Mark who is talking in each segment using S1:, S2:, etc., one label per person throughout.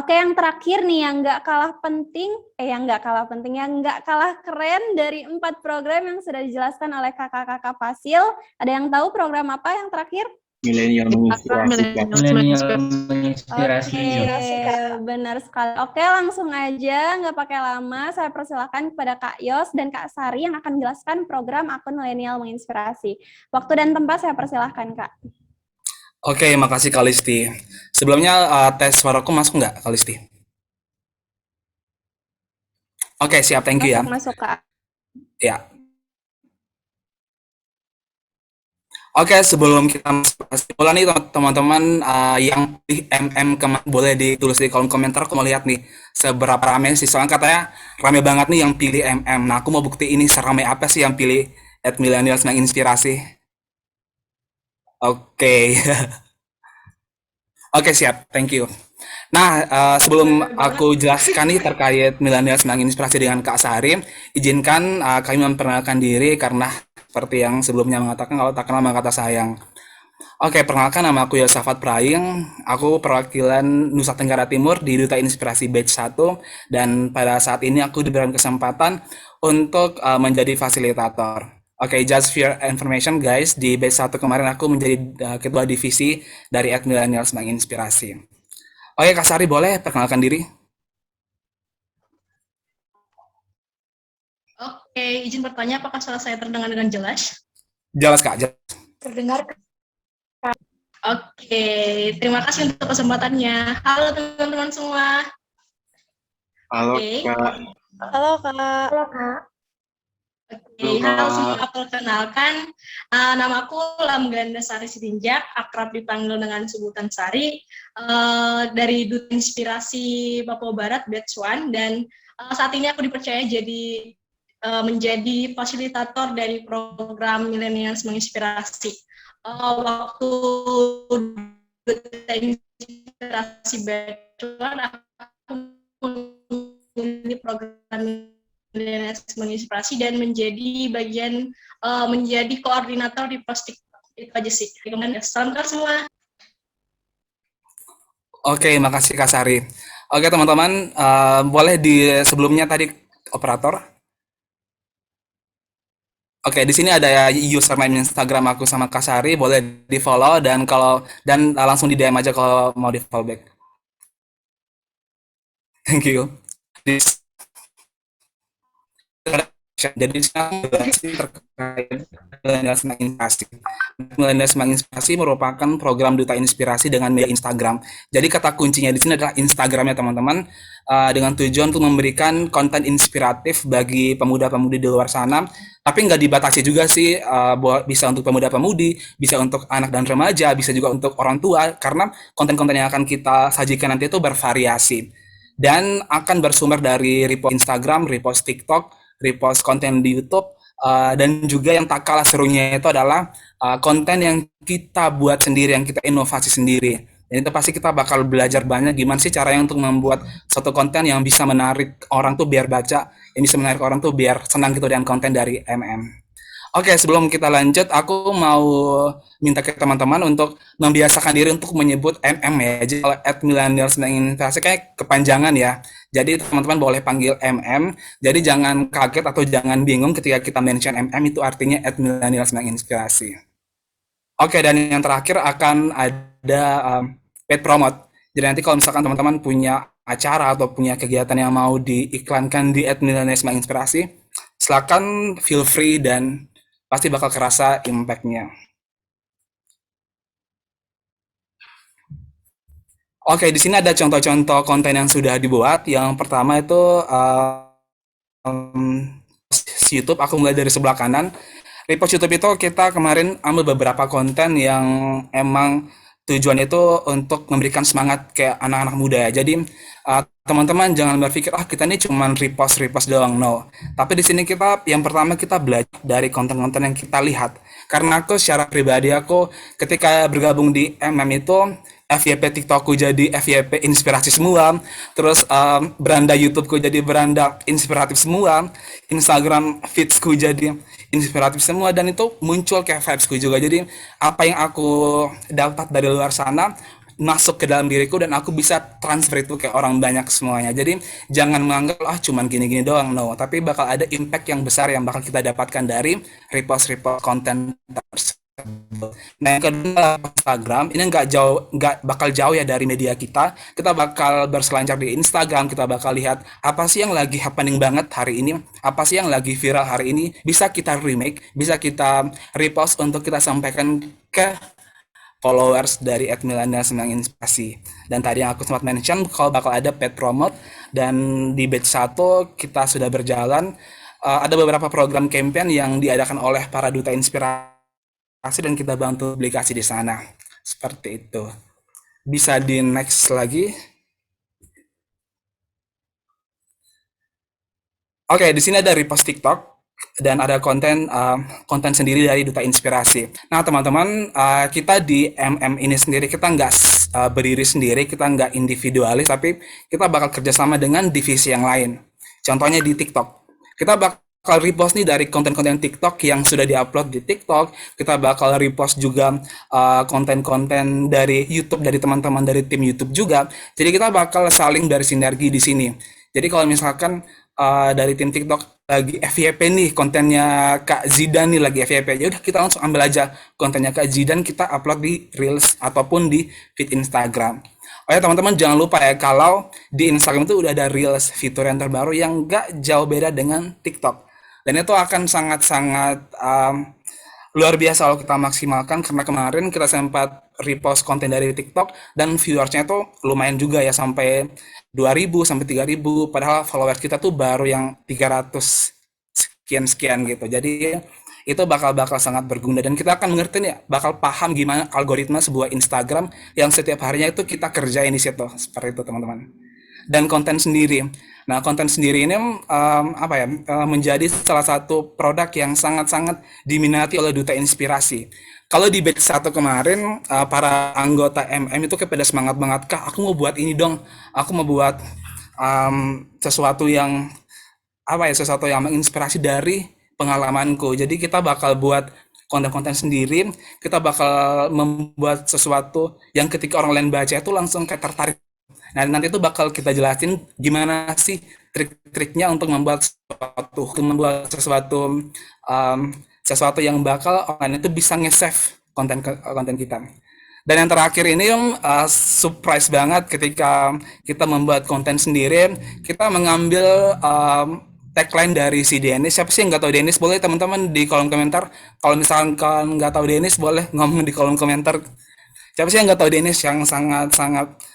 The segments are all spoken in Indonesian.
S1: Oke, yang terakhir nih yang nggak kalah penting, yang nggak kalah keren dari 4 program yang sudah dijelaskan oleh kakak-kakak Fasil. Ada yang tahu program apa yang terakhir?
S2: Milenial menginspirasi.
S1: Oke, benar sekali. Oke, langsung aja, nggak pakai lama, saya persilahkan kepada Kak Yos dan Kak Sari yang akan menjelaskan program akun milenial menginspirasi. Waktu dan tempat saya persilahkan, Kak.
S3: Oke, makasih Kak Listi. Sebelumnya tes suaraku masuk nggak, Kak Listi? Oke, siap, thank you ya.
S1: Masuk, Kak.
S3: Ya. Oke, sebelum kita mulai nih teman-teman yang pilih MM boleh ditulis di kolom komentar. Aku mau lihat nih seberapa rame sih. Soalnya katanya rame banget nih yang pilih MM. Nah, aku mau bukti ini seramai apa sih yang pilih @millennials menginspirasi. Oke. Oke, siap. Thank you. Nah, sebelum aku jelaskan nih terkait milenials menginspirasi dengan Kak Sari, izinkan kami memperkenalkan diri karena seperti yang sebelumnya mengatakan kalau tak kenal maka tak sayang. Oke, perkenalkan nama aku Yosafat Praing. Aku perwakilan Nusa Tenggara Timur di Duta Inspirasi Batch 1 dan pada saat ini aku diberikan kesempatan untuk menjadi fasilitator. Oke, just for your information guys, di Batch 1 kemarin aku menjadi ketua divisi dari @millennials menginspirasi. Oke, Kak Sari boleh perkenalkan diri?
S4: Oke, izin bertanya apakah suara saya terdengar dengan jelas?
S3: Jelas Kak, jelas.
S4: Terdengar. Oke, terima kasih untuk kesempatannya. Halo teman-teman semua.
S2: Halo Kak.
S1: Halo, Kak.
S4: Oke, halo semua. Perkenalkan, namaku Lamganda Sari Sitinjak, akrab dipanggil dengan sebutan Sari, dari Duta Inspirasi Papua Barat Batch 1, dan saat ini aku dipercaya menjadi fasilitator dari program Millennials Menginspirasi. Waktu Duta Inspirasi Batch 1, aku memilih program Millennials Menginspirasi dan menjadi bagian menjadi koordinator di pos TikTok. Itu aja sih. Salam kenal semua.
S3: Oke, makasih Kak Sari. Oke teman-teman, boleh di sebelumnya tadi operator. Oke, di sini ada username Instagram aku sama Kak Sari, boleh di follow dan langsung di DM aja kalau mau di follow back. Thank you. Jadi terkait Millennials Menginspirasi. Millennials Menginspirasi merupakan program Duta Inspirasi dengan media Instagram. Jadi kata kuncinya di sini adalah Instagramnya teman-teman, dengan tujuan untuk memberikan konten inspiratif bagi pemuda-pemudi di luar sana. Tapi nggak dibatasi juga sih, bisa untuk pemuda-pemudi, bisa untuk anak dan remaja, bisa juga untuk orang tua, karena konten-konten yang akan kita sajikan nanti itu bervariasi. Dan akan bersumber dari repost Instagram, repost TikTok, repost konten di YouTube, dan juga yang tak kalah serunya itu adalah konten yang kita buat sendiri, yang kita inovasi sendiri. Dan itu pasti kita bakal belajar banyak gimana sih caranya untuk membuat suatu konten yang bisa menarik orang tuh biar baca, yang bisa menarik orang tuh biar senang gitu dengan konten dari MM. Oke, sebelum kita lanjut, aku mau minta ke teman-teman untuk membiasakan diri untuk menyebut MM ya. Jadi kalau @millennials menginspirasi kayak kepanjangan ya. Jadi teman-teman boleh panggil MM. Jadi jangan kaget atau jangan bingung ketika kita mention MM itu artinya @millennials menginspirasi. Oke, dan yang terakhir akan ada paid promote. Jadi nanti kalau misalkan teman-teman punya acara atau punya kegiatan yang mau diiklankan di @millennials menginspirasi, silakan feel free dan pasti bakal kerasa impact-nya. Oke, di sini ada contoh-contoh konten yang sudah dibuat. Yang pertama itu YouTube, aku mulai dari sebelah kanan. Repost YouTube itu kita kemarin ambil beberapa konten yang emang tujuannya itu untuk memberikan semangat ke anak-anak muda ya. Jadi teman-teman jangan berpikir kita ini cuma repost doang, no. Tapi di sini yang pertama kita belajar dari konten-konten yang kita lihat. Karena aku secara pribadi aku ketika bergabung di MM itu FYP TikTokku jadi FYP inspirasi semua, terus beranda YouTubeku jadi beranda inspiratif semua, Instagram feedsku jadi inspiratif semua, dan itu muncul kayak vibesku juga. Jadi apa yang aku dapat dari luar sana masuk ke dalam diriku dan aku bisa transfer itu ke orang banyak semuanya. Jadi jangan menganggap cuman gini-gini doang, no. Tapi bakal ada impact yang besar yang bakal kita dapatkan dari repost-repost konten tersebut. Nah, yang kedua Instagram ini nggak bakal jauh ya dari media kita. Kita bakal berselancar di Instagram, kita bakal lihat apa sih yang lagi happening banget hari ini, apa sih yang lagi viral hari ini, bisa kita remake, bisa kita repost untuk kita sampaikan ke followers dari @millennials menginspirasi. Dan tadi yang aku sempat mention kalau bakal ada paid promote, dan di batch 1 kita sudah berjalan. Ada beberapa program campaign yang diadakan oleh para duta inspirasi dan kita bantu publikasi di sana. Seperti itu. Bisa di next lagi. Oke, di sini ada repost TikTok dan ada konten sendiri dari duta inspirasi. Nah, teman-teman, kita di MM ini sendiri kita nggak berdiri sendiri, kita nggak individualis, tapi kita bakal kerjasama dengan divisi yang lain. Contohnya di TikTok, kita bakal repost nih dari konten-konten TikTok yang sudah diupload di TikTok. Kita bakal repost juga konten-konten dari YouTube, dari teman-teman dari tim YouTube juga. Jadi kita bakal saling dari sinergi di sini. Jadi kalau misalkan dari tim TikTok lagi FYP nih, kontennya Kak Zidan nih lagi FYP, ya udah kita langsung ambil aja kontennya Kak Zidan, kita upload di Reels ataupun di feed Instagram. Oh ya teman-teman, jangan lupa ya kalau di Instagram itu udah ada Reels, fitur yang terbaru yang nggak jauh beda dengan TikTok. Dan itu akan sangat-sangat luar biasa kalau kita maksimalkan, karena kemarin kita sempat repost konten dari TikTok dan viewersnya itu lumayan juga ya, sampai 2.000 sampai 3.000, padahal followers kita tuh baru yang 300 sekian gitu. Jadi itu bakal sangat berguna dan kita akan mengerti ya, bakal paham gimana algoritma sebuah Instagram yang setiap harinya itu kita kerjain di situ. Seperti itu teman-teman. Dan konten sendiri. Nah, konten sendiri ini menjadi salah satu produk yang sangat-sangat diminati oleh duta inspirasi. Kalau di batch 1 kemarin, para anggota MM itu pada semangat banget, Kak, aku mau buat ini dong. Aku mau buat sesuatu yang menginspirasi dari pengalamanku. Jadi kita bakal buat konten-konten sendiri, kita bakal membuat sesuatu yang ketika orang lain baca itu langsung kayak tertarik. Nah, nanti itu bakal kita jelasin gimana sih trik-triknya untuk membuat sesuatu yang bakal orang itu bisa nge-save konten kita. Dan yang terakhir ini yang surprise banget ketika kita membuat konten sendiri, kita mengambil tagline dari si Dennis. Siapa sih yang nggak tahu Dennis? Boleh teman-teman di kolom komentar. Kalau misalkan nggak tahu Dennis, boleh ngomong di kolom komentar. Siapa sih yang nggak tahu Dennis yang sangat-sangat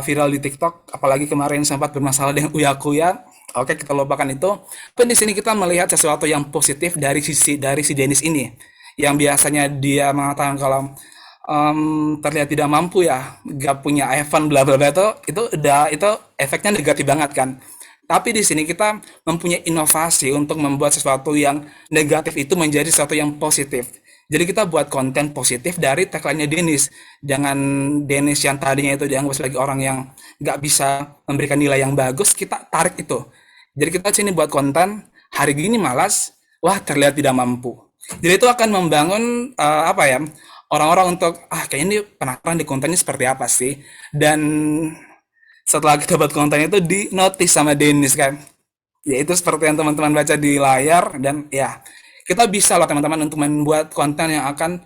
S3: viral di TikTok, apalagi kemarin sempat bermasalah dengan Uya Kuya. Oke, kita lupakan itu. Tapi di sini kita melihat sesuatu yang positif dari si Dennis ini, yang biasanya dia mengatakan kalau terlihat tidak mampu ya, gak punya iPhone bla bla bla, itu efeknya negatif banget kan. Tapi di sini kita mempunyai inovasi untuk membuat sesuatu yang negatif itu menjadi sesuatu yang positif. Jadi kita buat konten positif dari tagline-nya Dennis. Jangan Dennis yang tadinya itu dianggap sebagai orang yang nggak bisa memberikan nilai yang bagus, kita tarik itu. Jadi kita sini buat konten, hari gini malas, wah terlihat tidak mampu. Jadi itu akan membangun orang-orang untuk, kayaknya ini penasaran di kontennya seperti apa sih. Dan setelah kita buat konten itu di notice sama Dennis kan. Ya itu seperti yang teman-teman baca di layar, dan ya kita bisa loh teman-teman untuk membuat konten yang akan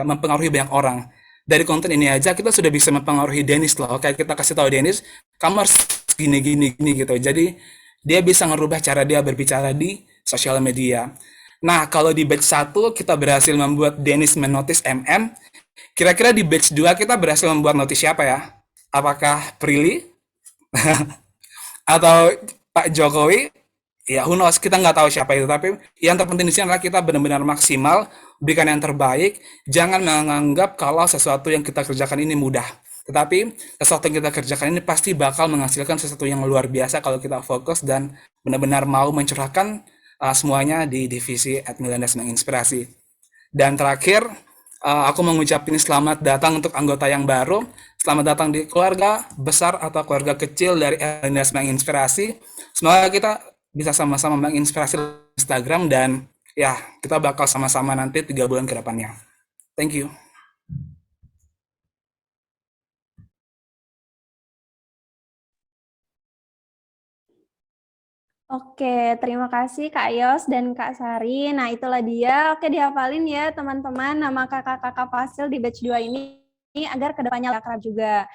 S3: mempengaruhi banyak orang. Dari konten ini aja kita sudah bisa mempengaruhi Dennis loh. Kayak kita kasih tahu Dennis, kamu harus gini gitu. Jadi dia bisa ngerubah cara dia berbicara di sosial media. Nah, kalau di batch 1 kita berhasil membuat Dennis menotis MM. Kira-kira di batch 2 kita berhasil membuat notis siapa ya? Apakah Prilly? Atau Pak Jokowi? Ya, who knows, kita nggak tahu siapa itu. Tapi yang terpenting di sini adalah kita benar-benar maksimal, berikan yang terbaik. Jangan menganggap kalau sesuatu yang kita kerjakan ini mudah. Tetapi sesuatu yang kita kerjakan ini pasti bakal menghasilkan sesuatu yang luar biasa kalau kita fokus dan benar-benar mau mencurahkan semuanya di divisi @millennials menginspirasi. Dan terakhir, aku mengucapkan selamat datang untuk anggota yang baru. Selamat datang di keluarga besar atau keluarga kecil dari millennials menginspirasi. Semoga kita bisa sama-sama menginspirasi Instagram, dan ya kita bakal sama-sama nanti 3 bulan ke depannya. Thank you.
S1: Oke, terima kasih Kak Yos dan Kak Sari. Nah, itulah dia. Oke, dihafalin ya teman-teman nama kakak-kakak Fasil di batch 2 ini agar kedepannya akrab juga.